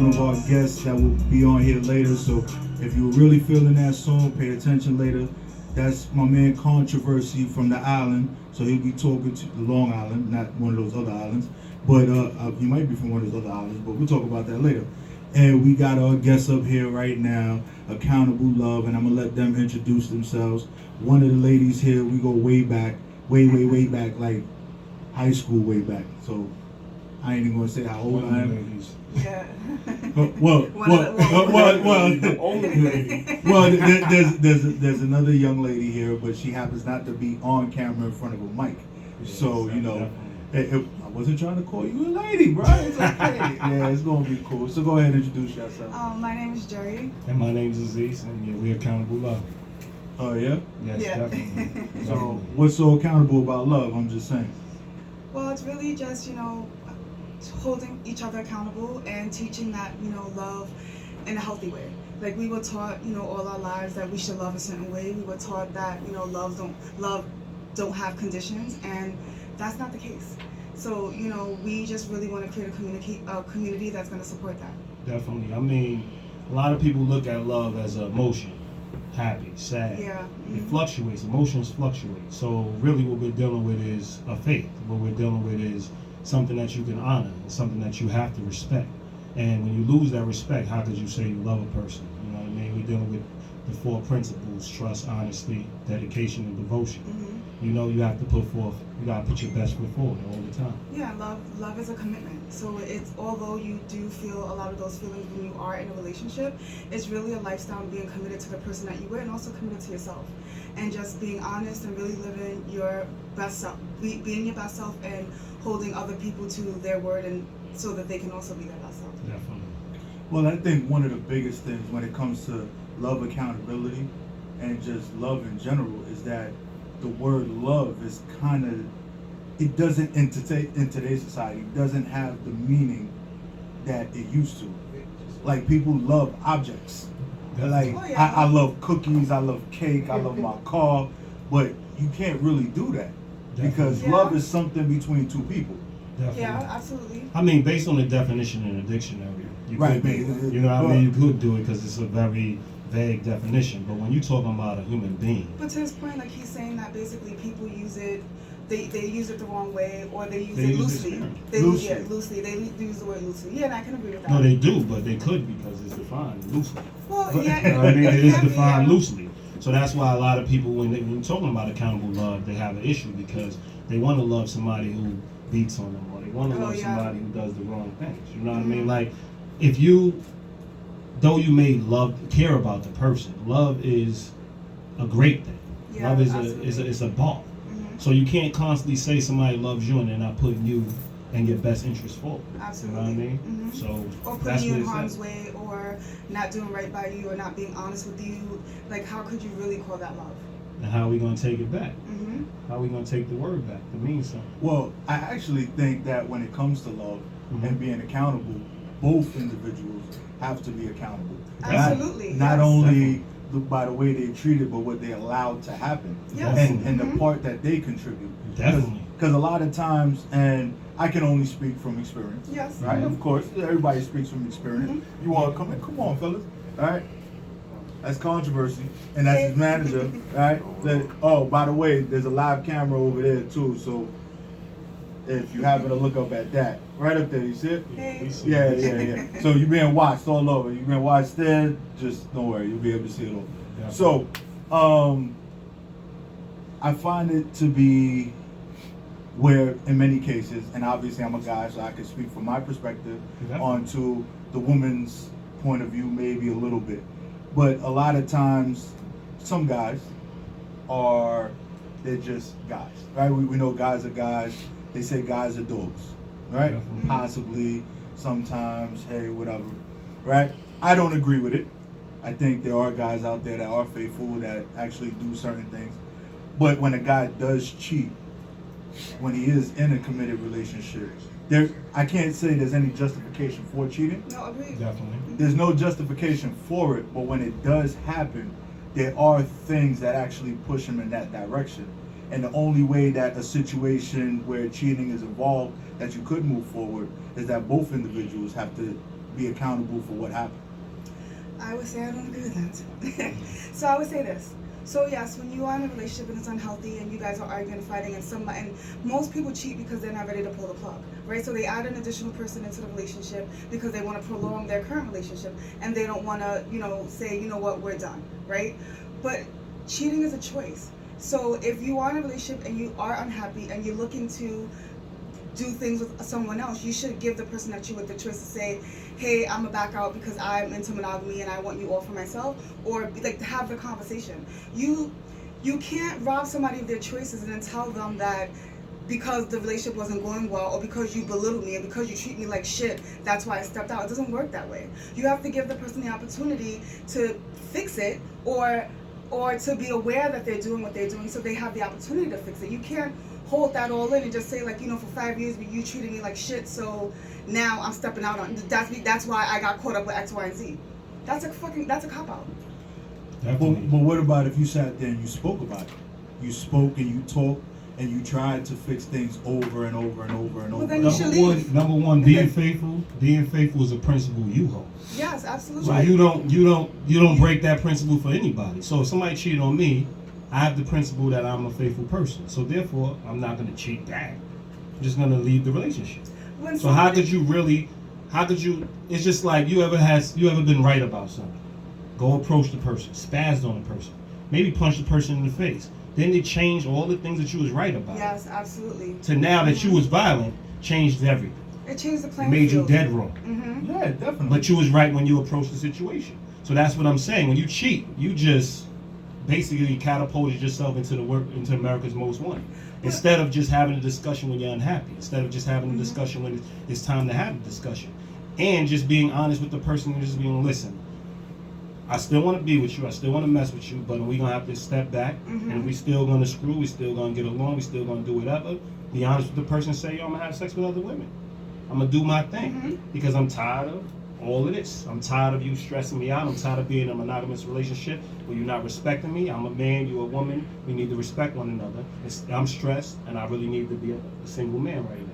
one of our guests that will be on here later. So if you're really feeling that song, pay attention later. That's my man Controversy from the island. So he'll be talking to the Long Island, not one of those other islands. But he might be from one of those other islands, but we'll talk about that later. And we got our guests up here right now, AccountableLove, and I'm gonna let them introduce themselves. One of the ladies here, we go way back, way back, like high school way back. So I ain't even gonna say how old I am. Yeah. Well, there's another young lady here, but she happens not to be on camera in front of a mic. So you know, I wasn't trying to call you a lady, bro. It's okay. Yeah, it's gonna be cool. So go ahead and introduce yourself. My name is Jerry. And my name is Aziz, and yeah, we're AccountableLove. Oh yeah. Yes, Yeah. definitely. So what's so accountable about love? I'm just saying. Well, it's really just, holding each other accountable and teaching that, love in a healthy way. Like we were taught, all our lives that we should love a certain way. We were taught that, love don't have conditions, and that's not the case. So, we just really want to create a community that's going to support that. Definitely. I mean, a lot of people look at love as an emotion. Happy, sad. Yeah. Mm-hmm. It fluctuates. Emotions fluctuate. So really what we're dealing with is a faith. What we're dealing with is something that you can honor and something that you have to respect. And when you lose that respect, how could you say you love a person? You know what I mean? We're dealing with the four principles: trust, honesty, dedication, and devotion. Mm-hmm. You have to you gotta put your best foot forward all the time. Yeah, love is a commitment. So although you do feel a lot of those feelings when you are in a relationship, it's really a lifestyle of being committed to the person that you were and also committed to yourself. And just being honest and really living your best self, being your best self and holding other people to their word and so that they can also be their best self. Definitely. Well, I think one of the biggest things when it comes to love accountability and just love in general is that the word love is kind of, it doesn't, in today's society, doesn't have the meaning that it used to. Like people love objects. Like Oh, yeah. I love cookies, I love cake, I love my car, but you can't really do that because Yeah. love is something between two people. Definitely. Yeah, absolutely. I mean, based on the definition in the dictionary, you Right, could, you know what I mean? You could do it because it's a very vague definition. But when you're talking about a human being, But to his point, like he's saying that basically people use it, they use it the wrong way, or they use They it use it loosely. sparingly. Loosely. They use the word loosely. Yeah, and I can agree with that. no, they do, but they could because it's defined loosely. Well, yeah. You know what I mean? It is can be, defined yeah. loosely. So that's why a lot of people, when you're talking about accountable love, they have an issue because they want to love somebody who beats on them, or they want to love yeah. somebody who does the wrong things. You know what I mean? Like, if you, though you may care about the person, love is a great thing. Yeah, Love is absolutely. a bar. Mhm. So you can't constantly say somebody loves you and they're not putting you and your best interest forward. Absolutely. You know what I mean? Mhm. So Or that's putting you what in it harm's says. way, or not doing right by you, or not being honest with you. Like, how could you really call that love? And how are we gonna take it back? Mm-hmm. How are we gonna take the word back to mean something? Well, I actually think that when it comes to love and being accountable, both individuals have to be accountable. Absolutely, Not yes. only by the way they treat it, but what they allowed to happen. Yes. And the Mhm. part that they contribute. Definitely. Because a lot of times, and I can only speak from experience. Yes. Right? Mhm. Of course, everybody speaks from experience. Mhm. You want to come in? Come on, fellas. All right. That's Controversy, and that's his manager. All right. Oh, by the way, there's a live camera over there too. So if you happen to look up at that, right up there, you see it? Hey. Yeah. So you're being watched all over. You're being watched there. Just don't worry, you'll be able to see it all. Yeah. So, I find it to be where, in many cases, and obviously I'm a guy, so I can speak from my perspective Definitely. onto the woman's point of view, maybe a little bit. But a lot of times, some guys they're just guys, right? We know guys are guys. They say guys are dogs, right? Definitely. Possibly, sometimes, hey, whatever, right? I don't agree with it. I think there are guys out there that are faithful, that actually do certain things. But when a guy does cheat, when he is in a committed relationship, I can't say there's any justification for cheating. No, agreed. Definitely. There's no justification for it, but when it does happen, there are things that actually push him in that direction. And the only way that a situation where cheating is involved that you could move forward is that both individuals have to be accountable for what happened? I would say I don't agree with that. So I would say this. So yes, when you are in a relationship and it's unhealthy and you guys are arguing and fighting and most people cheat because they're not ready to pull the plug, right? So they add an additional person into the relationship because they want to prolong their current relationship and they don't want to, say, you know what, we're done, right? But cheating is a choice. So if you are in a relationship and you are unhappy and you're looking to do things with someone else, you should give the person that you with the choice to say, hey, I'm gonna back out because I'm into monogamy and I want you all for myself, or like to have the conversation. You can't rob somebody of their choices and then tell them that because the relationship wasn't going well or because you belittled me and because you treat me like shit, that's why I stepped out. It doesn't work that way. You have to give the person the opportunity to fix it or to be aware that they're doing what they're doing so they have the opportunity to fix it. You can't hold that all in and just say like, for 5 years you treated me like shit, so now I'm stepping out on that's why I got caught up with X, Y, and Z. That's a cop out. But what about if you sat there and you spoke about it? You spoke and you talked and you tried to fix things over and over and over and over. Well, then you should leave. Number one, being faithful is a principle you hold. Yes, absolutely. So you don't break that principle for anybody. So if somebody cheated on me, I have the principle that I'm a faithful person. So therefore, I'm not going to cheat back. I'm just going to leave the relationship. So how could you? It's just like you ever been right about something. Go approach the person, spaz on the person, maybe punch the person in the face. Then they change all the things that you was right about. Yes, absolutely. To now that you was violent, changed everything. It changed the playing It made field. you dead wrong. Mm-hmm. Yeah, definitely. But you was right when you approached the situation. So that's what I'm saying. When you cheat, you just basically catapulted yourself into America's Most Wanted. Instead of just having a discussion when you're unhappy. Instead of just having a discussion when it's time to have a discussion. And just being honest with the person and just being, listen, I still want to be with you. I still want to mess with you, but we're going to have to step back. Mm-hmm. And we still going to screw. We still going to get along. We still going to do whatever. Be honest with the person. Say, yo, I'm going to have sex with other women. I'm going to do my thing. Mm-hmm. Because I'm tired of all of this. I'm tired of you stressing me out. I'm tired of being in a monogamous relationship where you're not respecting me. I'm a man, you're a woman. We need to respect one another. I'm stressed, and I really need to be a single man right now.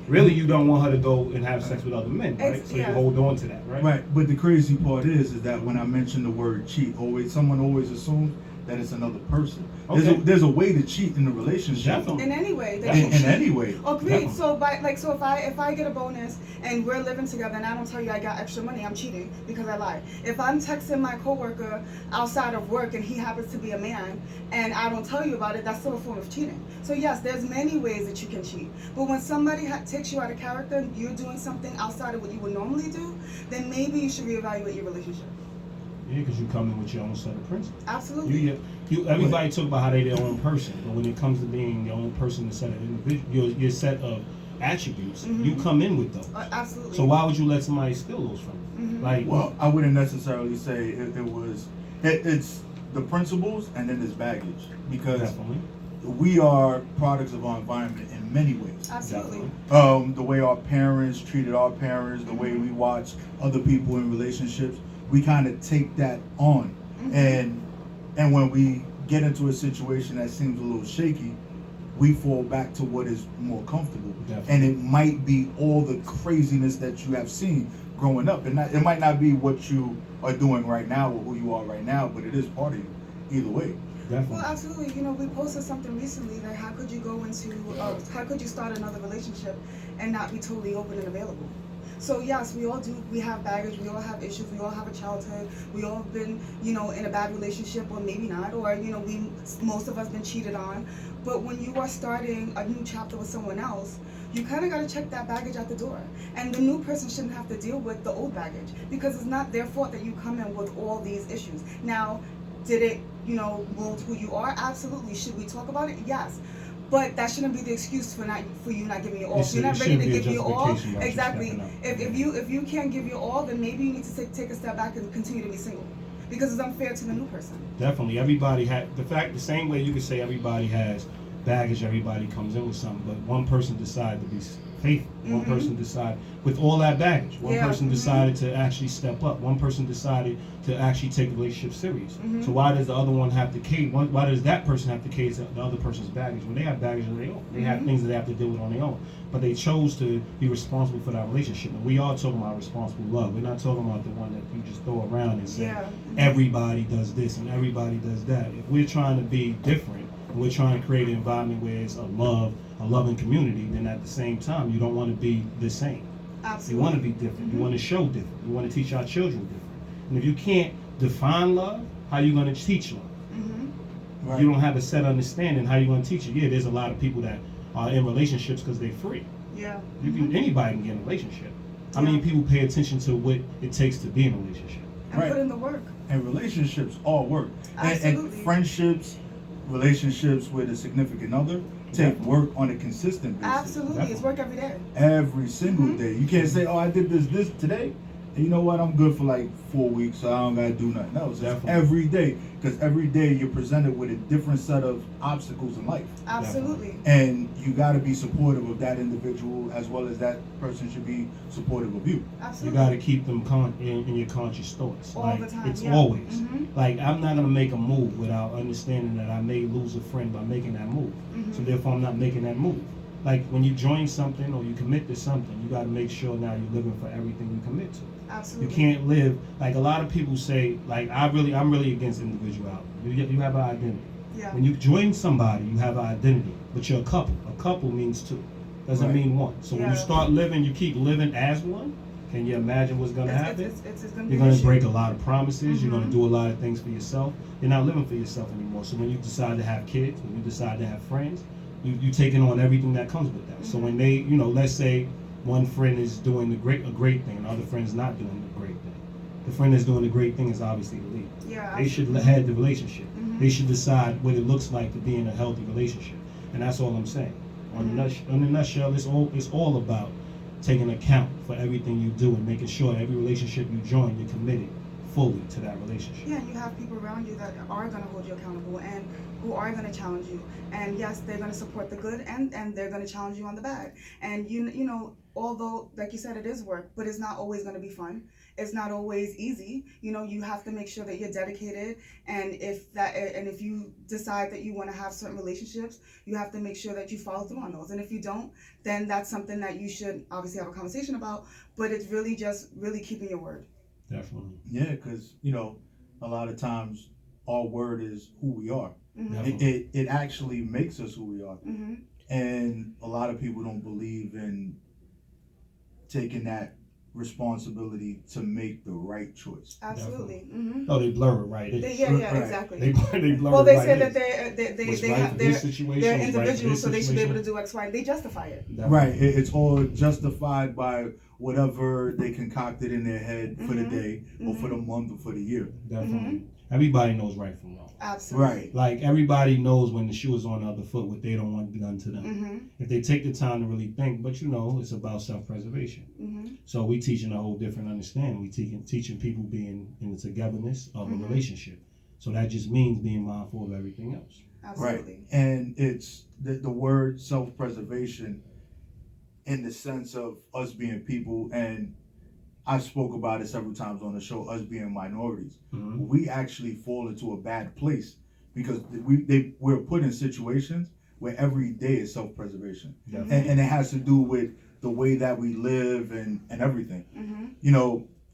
Really, you don't want her to go and have sex with other men, right? So you hold on to that, right? Right, but the crazy part is that when I mention the word cheat, someone always assumes that it's another person. Okay. There's a way to cheat in a relationship. Definitely. In any way. In any way. Agreed. Definitely. So if I get a bonus and we're living together and I don't tell you I got extra money, I'm cheating because I lied. If I'm texting my coworker outside of work and he happens to be a man and I don't tell you about it, that's still a form of cheating. So yes, there's many ways that you can cheat. But when somebody takes you out of character and you're doing something outside of what you would normally do, then maybe you should reevaluate your relationship. Yeah, because you come in with your own set of principles. Absolutely. Everybody talk about how they their own person, but when it comes to being your own person, the set of your set of attributes, you come in with those. Absolutely. So why would you let somebody steal those from you? Mm-hmm. Like, Well, I wouldn't necessarily say it's the principles and then there's baggage, because definitely. we are products of our environment in many ways. Absolutely. The way our parents treated our parents, the way we watch other people in relationships, we kind of take that on. And when we get into a situation that seems a little shaky, we fall back to what is more comfortable. Definitely. And it might be all the craziness that you have seen growing up. And it might not be what you are doing right now or who you are right now, but it is part of you either way. Definitely. Well, absolutely. We posted something recently that how could you start another relationship and not be totally open and available? So yes, we all do. We have baggage. We all have issues. We all have a childhood. We all have been, in a bad relationship, or maybe not, or most of us been cheated on. But when you are starting a new chapter with someone else, you kind of got to check that baggage out the door. And the new person shouldn't have to deal with the old baggage because it's not their fault that you come in with all these issues. Now, did it, mold who you are? Absolutely. Should we talk about it? Yes. But that shouldn't be the excuse for you not giving your all. If you're not ready to give your all, exactly. If you can't give your all, then maybe you need to take a step back and continue to be single, because it's unfair to the new person. Definitely, everybody had the same way you could say everybody has baggage. Everybody comes in with something, but one person decided to be faithful. One person decided, with all that baggage, one person decided to actually step up. One person decided to actually take the relationship serious. So why does the other one have to cater? Why does that person have to cater to the other person's baggage when they have baggage of their own? They have things that they have to deal with on their own. But they chose to be responsible for that relationship. And we are talking about responsible love. We're not talking about the one that you just throw around and say, everybody does this and everybody does that. If we're trying to be different, and we're trying to create an environment where it's a loving community, then at the same time, you don't want to be the same. Absolutely. You want to be different. You want to show different. You want to teach our children different. And if you can't define love, how are you going to teach love? Right. You don't have a set understanding, how are you going to teach it? Yeah, there's a lot of people that are in relationships because they're free. Yeah. Anybody can get in a relationship. I mean, people pay attention to what it takes to be in a relationship. And put in the work. And relationships all work. Absolutely. And friendships, relationships with a significant other take work on a consistent basis. Absolutely. Definitely. It's work every day. Every single day. You can't say, oh, I did this today, and you know what, I'm good for like 4 weeks, so I don't gotta do nothing else. It's every day, because every day you're presented with a different set of obstacles in life. Absolutely. And you gotta be supportive of that individual, as well as that person should be supportive of you. Absolutely. You gotta keep them in your conscious thoughts. All like, the time. It's always. Like, I'm not gonna make a move without understanding that I may lose a friend by making that move. So therefore I'm not making that move. Like, when you join something or you commit to something, you got to make sure now you're living for everything you commit to. Absolutely. You can't live, like a lot of people say, like, I'm really against individuality. You have an identity. Yeah. When you join somebody, you have an identity, but you're a couple. A couple means two, doesn't mean one. So when you start living, you keep living as one. Can you imagine what's going to happen? It's gonna You're going to break a lot of promises. You're going to do a lot of things for yourself. You're not living for yourself anymore. So when you decide to have kids, when you decide to have friends, you taking on everything that comes with that. So when they, let's say one friend is doing a great thing, and the other friend is not doing the great thing. The friend that's doing the great thing is obviously the leader. Yeah. They should head the relationship. They should decide what it looks like to be in a healthy relationship, and that's all I'm saying. In a nutshell, it's all about taking account for everything you do and making sure every relationship you join, you're committed fully to that relationship. Yeah, you have people around you that are going to hold you accountable and who are going to challenge you. And yes, they're going to support the good and they're going to challenge you on the bad. And you know, although like you said, it is work, but it's not always going to be fun. It's not always easy. You have to make sure that you're dedicated, and if you decide that you want to have certain relationships, you have to make sure that you follow through on those. And if you don't, then that's something that you should obviously have a conversation about, but it's really just really keeping your word. Definitely. Yeah, because a lot of times our word is who we are. It actually makes us who we are. And a lot of people don't believe in taking that responsibility to make the right choice. Absolutely. No, they blur it right. Exactly. They blur well, it they right say in. that they're individuals, right so they should be able to do X, Y. They justify it. Definitely. Right. It's all justified by whatever they concocted in their head for the day, or for the month, or for the year. Definitely. Everybody knows right from wrong. Absolutely. Right. Like, everybody knows when the shoe is on the other foot what they don't want done to them. If they take the time to really think, but it's about self-preservation. So we teaching a whole different understanding. We teaching people being in the togetherness of a relationship. So that just means being mindful of everything else. Absolutely. Right. And it's the word self-preservation in the sense of us being people, and I spoke about it several times on the show, us being minorities. We actually fall into a bad place because we're put in situations where every day is self-preservation. And it has to do with the way that we live and everything.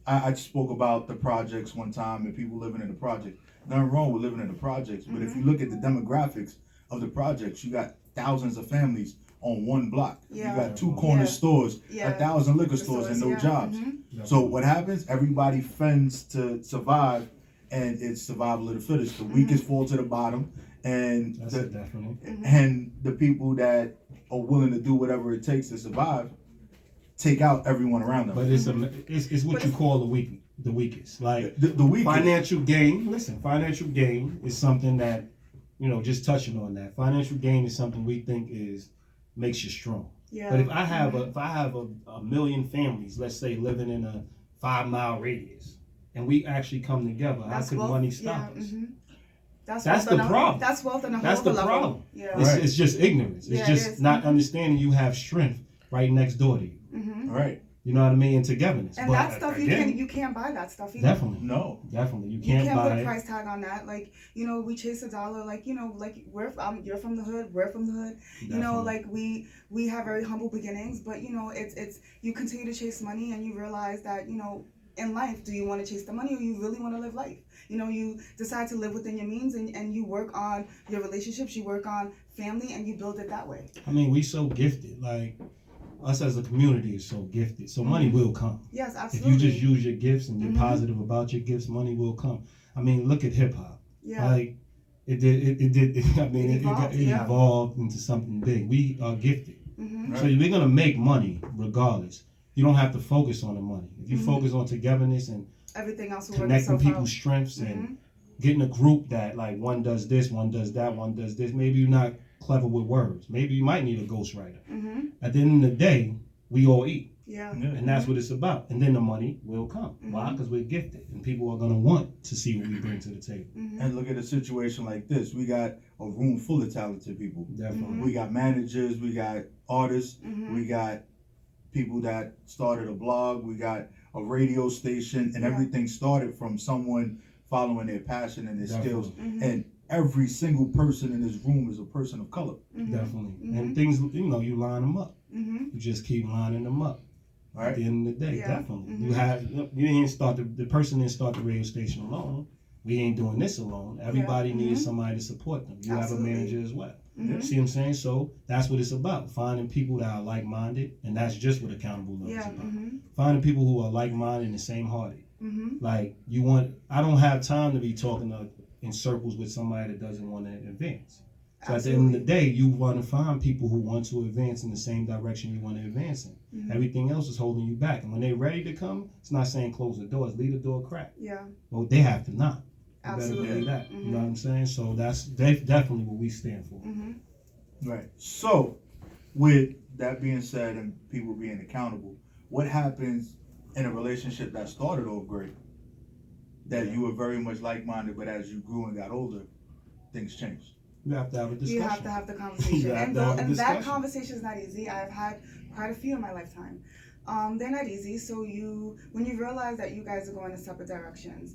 I spoke about the projects one time and people living in the project. Nothing wrong with living in the projects, but if you look at the demographics of the projects, you got thousands of families on one block. You got 2 corner stores, 1,000 liquor stores, and no jobs. So what happens? Everybody fends to survive, and it's survival of the fittest. The weakest fall to the bottom, and and the people that are willing to do whatever it takes to survive take out everyone around them. But it's what you call the weakest. Like the weakest. Financial gain. Listen, financial gain is something that, just touching on that. Financial gain is something we think makes you strong. Yeah. But if I have a million families, let's say, living in a 5-mile radius, and we actually come together, how could money stop us? That's the problem. That's wealth on a whole That's the level. problem. Yeah. It's just ignorance. It's just not understanding you have strength right next door to you. Mm-hmm. Right. You know what I mean? And togetherness. And but that stuff again, you can't buy that stuff either. Definitely. No. Definitely. You You can't can't put buy a it. price tag on that. Like, you know, we chase a dollar. Like, you know, like you're from the hood. We're from the hood. You know, Definitely. like we have very humble beginnings, but you know, it's you continue to chase money, and you realize that, you know, in life, do you want to chase the money, or you really want to live life? You know, you decide to live within your means, and you work on your relationships, you work on family, and you build it that way. I mean, we so gifted. Like, us as a community is so gifted. So money will come. Yes, If absolutely. you just use your gifts and you're Mhm. positive about your gifts, money will come. I mean, look at hip hop. Yeah. Like, it did. I mean, It evolved, it yeah. evolved into something big. We are gifted. Mm-hmm. Right. So we're gonna make money regardless. You don't have to focus on the money. If you Mhm. focus on togetherness and Everything else will work connecting itself people's out. strengths Mhm. and getting a group that, like, one does this, one does that, one does this. Maybe you're not clever with words. Maybe you might need a ghostwriter. Mm-hmm. At the end of the day, we all eat. Yeah. Yeah. And that's what it's about. And then the money will come. Why? Mhm. Because we're gifted. And people are going to want to see what we bring to the table. Mm-hmm. And look at a situation like this. We got a room full of talented people. Definitely. We got managers, we got artists, Mm-hmm. we got people that started a blog, we got a radio station, and Yeah. everything started from someone following their passion and their skills. Mm-hmm. And every single person in this room is a person of color. Mm-hmm. Definitely. Mhm. And things, you know, you line them up. Mm-hmm. You just keep lining them up. At Right? the end of the day, Yeah. definitely. Mhm. You didn't start the person didn't start the radio station alone. We ain't doing this alone. Everybody Yeah. needs Mhm. somebody to support them. You Absolutely. have a manager as well. Mm-hmm. See what I'm saying? So that's what it's about. Finding people that are like-minded, and that's just what Accountable Love Yeah. is about. Mm-hmm. Finding people who are like-minded and the same-hearted. Mm-hmm. Like, I don't have time to be talking in circles with somebody that doesn't want to advance. So at the end of the day, you want to find people who want to advance in the same direction you want to advance in. Mhm. Everything else is holding you back. And when they're ready to come, it's not saying close the doors, leave the door cracked. Yeah. Well, they have to knock. You Absolutely. better believe that. You Mhm. know what I'm saying? So that's definitely what we stand for. Mm-hmm. Right. So, with that being said and people being accountable, what happens in a relationship that started off great? That you were very much like-minded, but as you grew and got older, things changed. You have to have a discussion. You have to have the conversation. You have and to have a and that discussion. conversation is not easy. I've had quite a few in my lifetime. They're not easy. So when you realize that you guys are going in separate directions,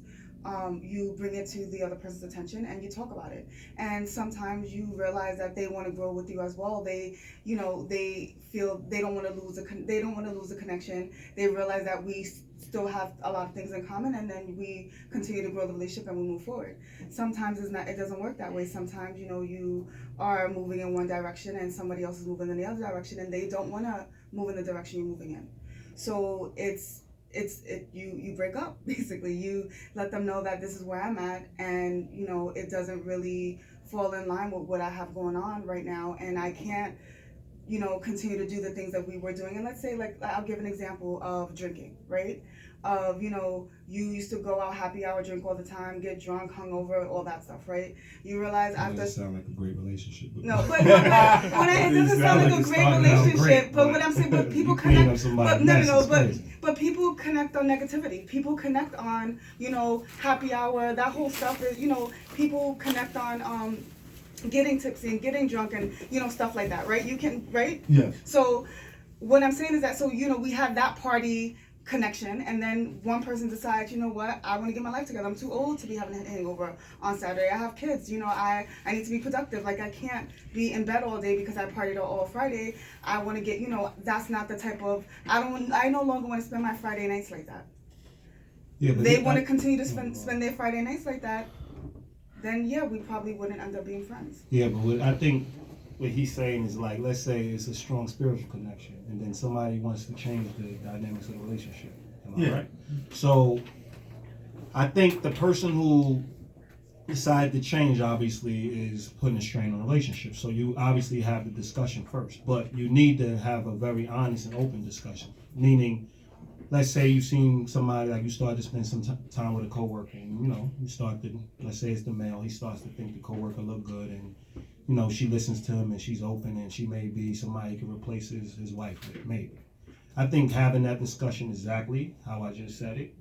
you bring it to the other person's attention and you talk about it. And sometimes you realize that they want to grow with you as well. They feel they don't want to lose a connection. They realize that we still have a lot of things in common, and then we continue to grow the relationship and we move forward. Sometimes it doesn't work that way. Sometimes you are moving in one direction and somebody else is moving in the other direction, and they don't want to move in the direction you're moving in. So you break up. Basically, you let them know that this is where I'm at, and it doesn't really fall in line with what I have going on right now, and I can't continue to do the things that we were doing. And let's say, like, I'll give an example of drinking, right? Of you used to go out happy hour, drink all the time, get drunk, hungover, all that stuff, right? You realize That after doesn't sound like a great relationship. no, but it doesn't sound like a it's great starting out relationship. great, But what I'm saying, but people you clean up connect. somebody's But no, mess, it's but crazy. people connect on negativity. People connect on happy hour. That whole stuff is people connect on getting tipsy and getting drunk and stuff like that, right? You can, right? Yes. So what I'm saying is that we have that party connection, and then one person decides, what, I want to get my life together. I'm too old to be having a hangover on Saturday. I have kids, I need to be productive. Like, I can't be in bed all day because I partied all Friday. I want to get, that's not the type of, I no longer want to spend my Friday nights like that. Yeah, but They want to continue to spend their Friday nights like that, then yeah, we probably wouldn't end up being friends. Yeah, but I think what he's saying is, like, let's say it's a strong spiritual connection, and then somebody wants to change the dynamics of the relationship. Am I right? So I think the person who decided to change obviously is putting a strain on the relationship. So you obviously have the discussion first, but you need to have a very honest and open discussion. Meaning, let's say you've seen somebody, like, you start to spend some time with a coworker, and you start to, let's say it's the male, he starts to think the coworker look good, and she listens to him and she's open, and she may be somebody he can replace his wife with, maybe. I think having that discussion exactly how I just said it,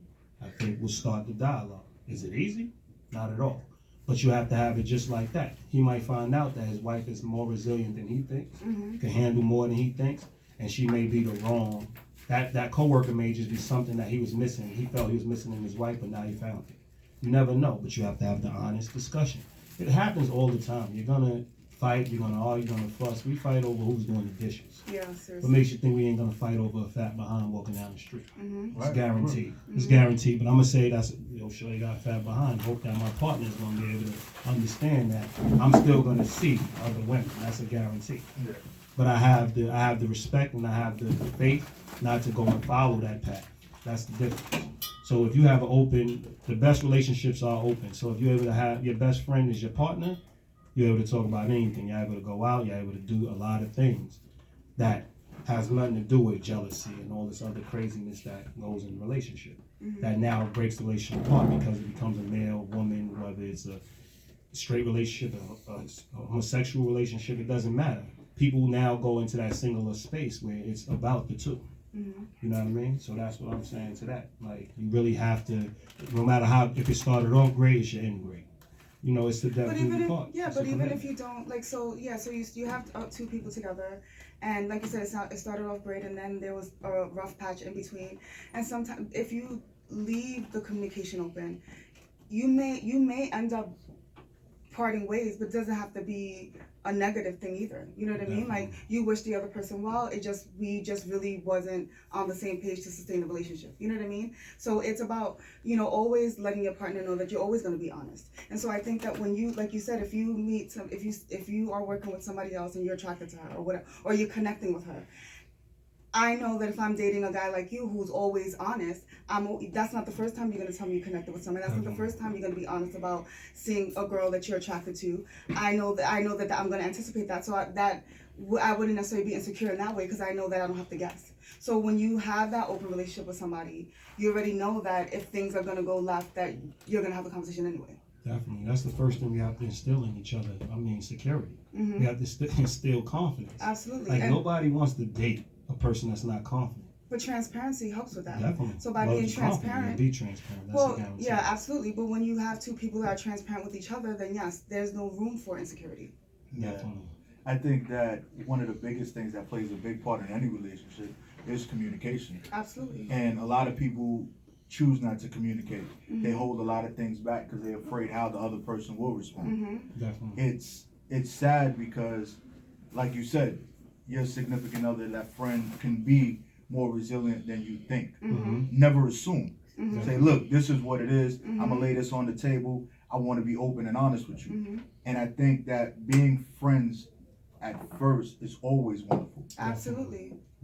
I think will start the dialogue. Is it easy? Not at all. But you have to have it just like that. He might find out that his wife is more resilient than he thinks, Mm-hmm. can handle more than he thinks, and she may be the wrong. That coworker may just be something that he was missing. He felt he was missing in his wife, but now he found it. You never know, but you have to have the honest discussion. It happens all the time. You're gonna fight, you're gonna argue, you're gonna fuss. We fight over who's doing the dishes. Yeah, seriously. What makes you think we ain't gonna fight over a fat behind walking down the street? Mm-hmm. It's Right. guaranteed. It's guaranteed. But I'm gonna say that's, sure you got a fat behind. Hope that my partner is gonna be able to understand that I'm still gonna see other women. That's a guarantee. Yeah. But I have the respect and I have the faith not to go and follow that path. That's the difference. So if you have the best relationships are open. So if you're able to have your best friend is your partner, you're able to talk about anything. You're able to go out. You're able to do a lot of things that has nothing to do with jealousy and all this other craziness that goes in a relationship. Mm-hmm. That now breaks the relationship apart because it becomes a male, woman, whether it's a straight relationship, a homosexual relationship, it doesn't matter. People now go into that singular space where it's about the two. Mm-hmm. You know what I mean? So that's what I'm saying to that. Like, you really have to, no matter how, if it started off great, it should end great. You know, it's the But definitely even part. if, yeah, It's but a even if commitment. you don't, like, so you have two people together, and like you said, it started off great, and then there was a rough patch in between, and sometimes if you leave the communication open, you may end up parting ways, but it doesn't have to be a negative thing either. You know what I mean? Definitely. Like, you wish the other person well, we just really wasn't on the same page to sustain the relationship. You know what I mean? So it's about, always letting your partner know that you're always going to be honest. And so I think that when you, like you said, if you are working with somebody else and you're attracted to her or whatever, or you're connecting with her, I know that if I'm dating a guy like you who's always honest, that's not the first time you're going to tell me you connected with someone. That's not the first time you're going to be honest about seeing a girl that you're attracted to. I know that I'm going to anticipate that. So I wouldn't necessarily be insecure in that way because I know that I don't have to guess. So when you have that open relationship with somebody, you already know that if things are going to go left, that you're going to have a conversation anyway. Definitely. That's the first thing we have to instill in each other. I mean, security. Mm-hmm. We have to instill confidence. Absolutely. Like, And- nobody wants to date a person that's not confident. But transparency helps with that. Definitely. So by Well, being if you're confident, transparent, you'll be transparent. That's a well, guarantee. yeah, absolutely. But when you have two people that are transparent with each other, then yes, there's no room for insecurity. Yeah. Definitely. I think that one of the biggest things that plays a big part in any relationship is communication. Absolutely. And a lot of people choose not to communicate. Mm-hmm. They hold a lot of things back because they're afraid how the other person will respond. Mm-hmm. Definitely. It's sad because, like you said, your significant other, that friend, can be more resilient than you think. Mm-hmm. Never assume. Mm-hmm. Say, look, this is what it is. Mhm. I'm gonna lay this on the table. I want to be open and honest with you. Mm-hmm. And I think that being friends at first is always wonderful. Absolutely.